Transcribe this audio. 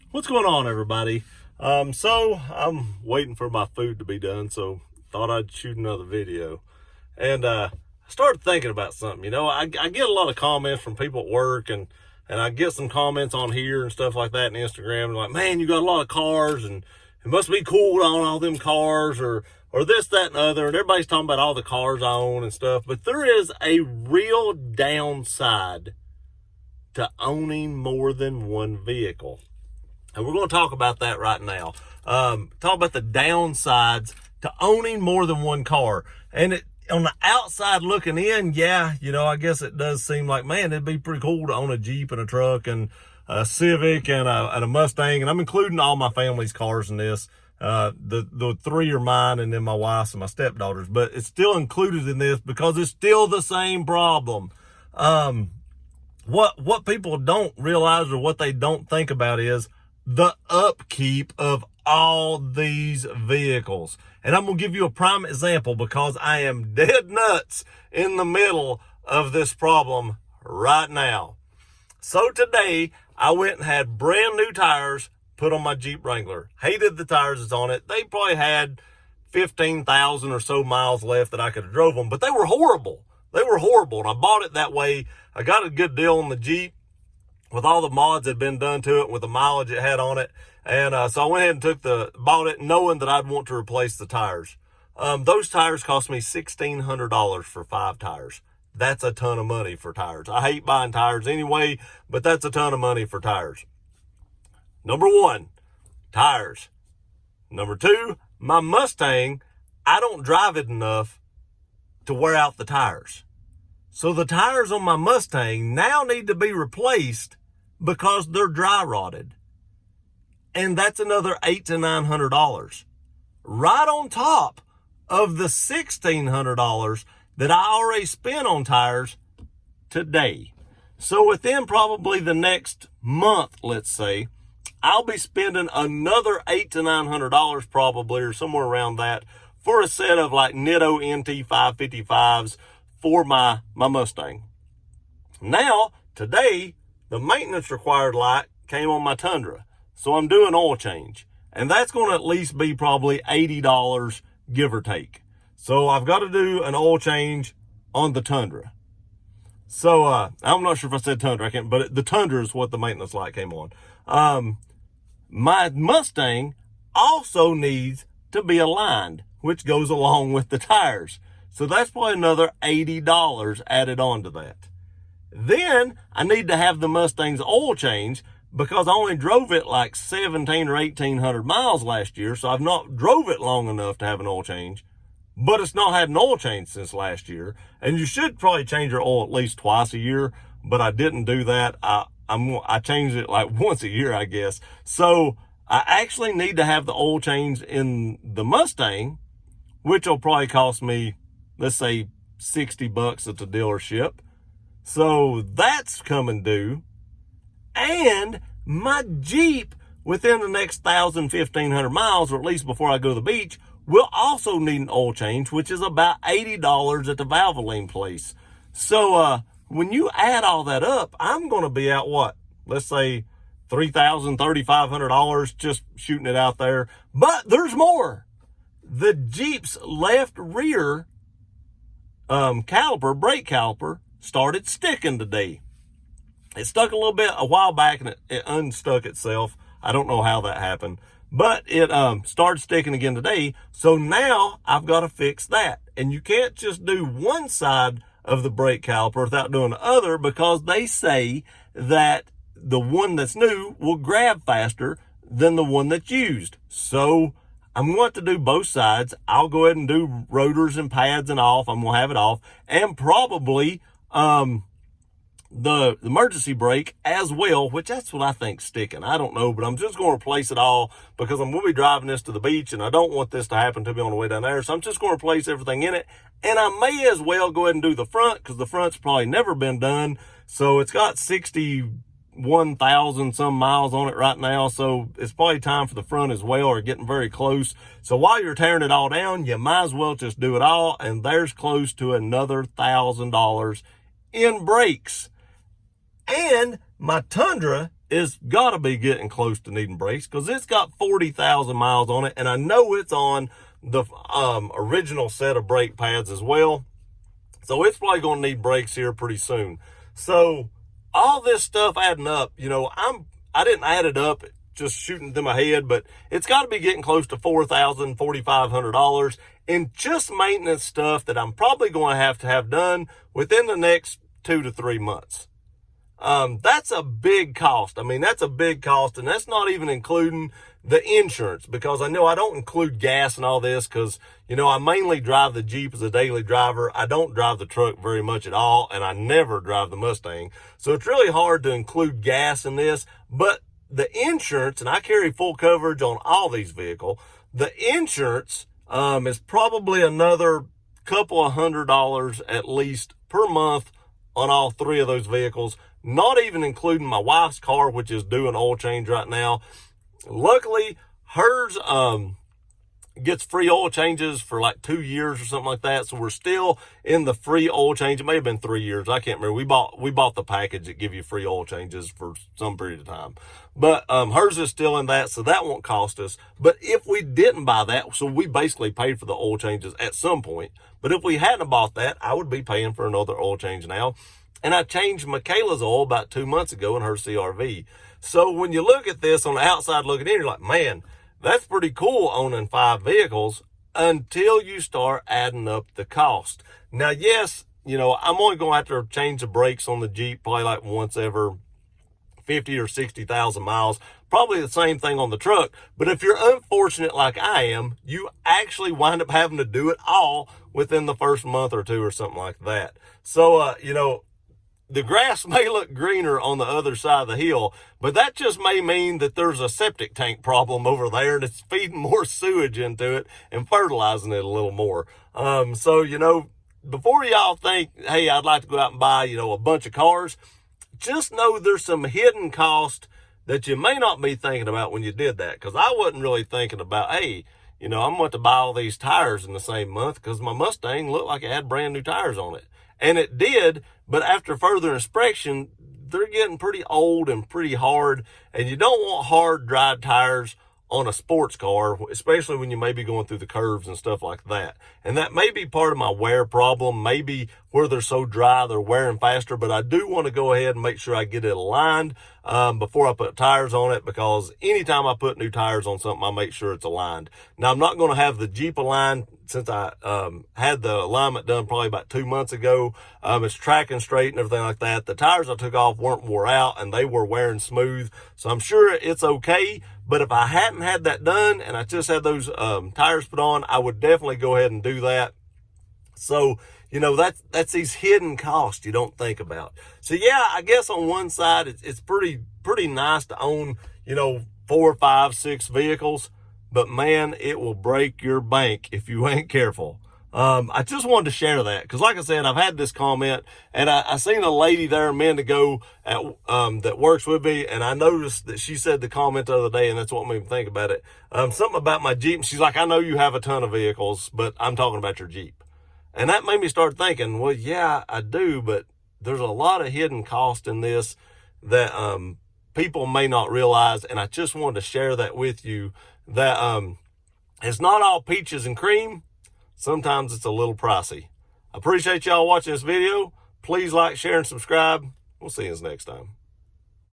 What's going on, everybody? So I'm waiting for my food to be done, so thought I'd shoot another video. And I started thinking about something. I get a lot of comments from people at work, and I get some comments on here and stuff like that on Instagram. And like, man, you got a lot of cars, and it must be cool to own all them cars, or this, that, and the other. And everybody's talking about all the cars I own and stuff. But there is a real downside to owning more than one vehicle. And we're going to talk about that right now. Talk about the downsides to owning more than one car. And on the outside looking in, yeah, I guess it does seem like, man, it'd be pretty cool to own a Jeep and a truck and a Civic and a Mustang. And I'm including all my family's cars in this. The three are mine, and then my wife's and my stepdaughter's. But it's still included in this because it's still the same problem. What people don't realize, or what they don't think about, is the upkeep of all these vehicles. And I'm going to give you a prime example because I am dead nuts in the middle of this problem right now. So today I went and had brand new tires put on my Jeep Wrangler. Hated the tires that's on it. They probably had 15,000 or so miles left that I could have drove them, but they were horrible. They were horrible. And I bought it that way. I got a good deal on the Jeep with all the mods that had been done to it, with the mileage it had on it. And so I went ahead and bought it knowing that I'd want to replace the tires. Those tires cost me $1,600 for 5 tires. That's a ton of money for tires. I hate buying tires anyway, but that's a ton of money for tires. Number one, tires. Number two, my Mustang, I don't drive it enough to wear out the tires. So the tires on my Mustang now need to be replaced because they're dry rotted. And that's another $800 to $900. Right on top of the $1,600 that I already spent on tires today. So within probably the next month, let's say, I'll be spending another $800 to $900 probably, or somewhere around that, for a set of like Nitto NT 555s for my Mustang. Now, today, the maintenance required light came on my Tundra. So I'm doing oil change. And that's going to at least be probably $80, give or take. So I've got to do an oil change on the Tundra. So I'm not sure if I said Tundra, but the Tundra is what the maintenance light came on. My Mustang also needs to be aligned, which goes along with the tires. So that's probably another $80 added on to that. Then I need to have the Mustang's oil change because I only drove it like 17 or 1,800 miles last year. So I've not drove it long enough to have an oil change, but it's not had an oil change since last year. And you should probably change your oil at least twice a year, but I didn't do that. I changed it like once a year, I guess. So I actually need to have the oil change in the Mustang, which will probably cost me, let's say, $60 at the dealership. So that's coming due. And my Jeep, within the next 1,000, 1,500 miles, or at least before I go to the beach, will also need an oil change, which is about $80 at the Valvoline place. So when you add all that up, I'm going to be out, what? Let's say $3,000, $3,500 just shooting it out there. But there's more. The Jeep's left rear brake caliper, started sticking today. It stuck a little bit a while back, and it unstuck itself. I don't know how that happened, but it started sticking again today. So now I've got to fix that. And you can't just do one side of the brake caliper without doing the other, because they say that the one that's new will grab faster than the one that's used. So I'm going to do both sides. I'll go ahead and do rotors and pads and off. I'm going to have it off, and probably the emergency brake as well, which that's what I think's sticking. I don't know, but I'm just going to replace it all because I'm going to be driving this to the beach, and I don't want this to happen to me on the way down there. So I'm just going to replace everything in it. And I may as well go ahead and do the front, because the front's probably never been done. So it's got 61,000 some miles on it right now. So it's probably time for the front as well, or getting very close. So while you're tearing it all down, you might as well just do it all. And there's close to another $1,000 in brakes. And my Tundra is got to be getting close to needing brakes because it's got 40,000 miles on it. And I know it's on the original set of brake pads as well. So it's probably going to need brakes here pretty soon. So all this stuff adding up, you know, I didn't add it up just shooting through my head, but it's got to be getting close to $4,000, $4,500 in just maintenance stuff that I'm probably going to have done within the next 2 to 3 months. That's a big cost. I mean, that's a big cost, and that's not even including the insurance, because I know I don't include gas and all this because, you know, I mainly drive the Jeep as a daily driver. I don't drive the truck very much at all, and I never drive the Mustang. So it's really hard to include gas in this, but the insurance, and I carry full coverage on all these vehicles, the insurance is probably another couple of $100 at least per month on all 3 of those vehicles, not even including my wife's car, which is due an oil change right now. Luckily, hers gets free oil changes for like 2 years or something like that. So we're still in the free oil change. It may have been 3 years. I can't remember. We bought the package that give you free oil changes for some period of time. But hers is still in that, so that won't cost us. But if we didn't buy that, so we basically paid for the oil changes at some point. But if we hadn't bought that, I would be paying for another oil change now. And I changed Michaela's oil about 2 months ago in her CRV. So when you look at this on the outside looking in, you're like, man, that's pretty cool owning 5 vehicles until you start adding up the cost. Now, yes, you know, I'm only going to have to change the brakes on the Jeep probably like once every 50 or 60,000 miles. Probably the same thing on the truck. But if you're unfortunate like I am, you actually wind up having to do it all within the first month or 2 or something like that. So, you know, the grass may look greener on the other side of the hill, but that just may mean that there's a septic tank problem over there and it's feeding more sewage into it and fertilizing it a little more. So, you know, before y'all think, hey, I'd like to go out and buy, you know, a bunch of cars, just know there's some hidden cost that you may not be thinking about when you did that. Because I wasn't really thinking about, hey, you know, I'm going to buy all these tires in the same month because my Mustang looked like it had brand new tires on it. And it did, but after further inspection, they're getting pretty old and pretty hard. And you don't want hard, dry tires on a sports car, especially when you may be going through the curves and stuff like that. And that may be part of my wear problem. Maybe where they're so dry, they're wearing faster. But I do want to go ahead and make sure I get it aligned before I put tires on it, because anytime I put new tires on something, I make sure it's aligned. Now, I'm not going to have the Jeep aligned since I had the alignment done probably about 2 months ago. It's tracking straight and everything like that. The tires I took off weren't wore out and they were wearing smooth. So I'm sure it's okay. But if I hadn't had that done and I just had those tires put on, I would definitely go ahead and do that. So, you know, that's these hidden costs you don't think about. So yeah, I guess on one side, it's pretty nice to own, you know, 4, 5, 6 vehicles, but man, it will break your bank if you ain't careful. I just wanted to share that because, like I said, I've had this comment, and I seen a lady there a minute ago that works with me, and I noticed that she said the comment the other day, and that's what made me think about it. Something about my Jeep. She's like, I know you have a ton of vehicles, but I'm talking about your Jeep. And that made me start thinking, well, yeah, I do, but there's a lot of hidden cost in this that people may not realize, and I just wanted to share that with you, that it's not all peaches and cream. Sometimes it's a little pricey. I appreciate y'all watching this video. Please like, share, and subscribe. We'll see you next time.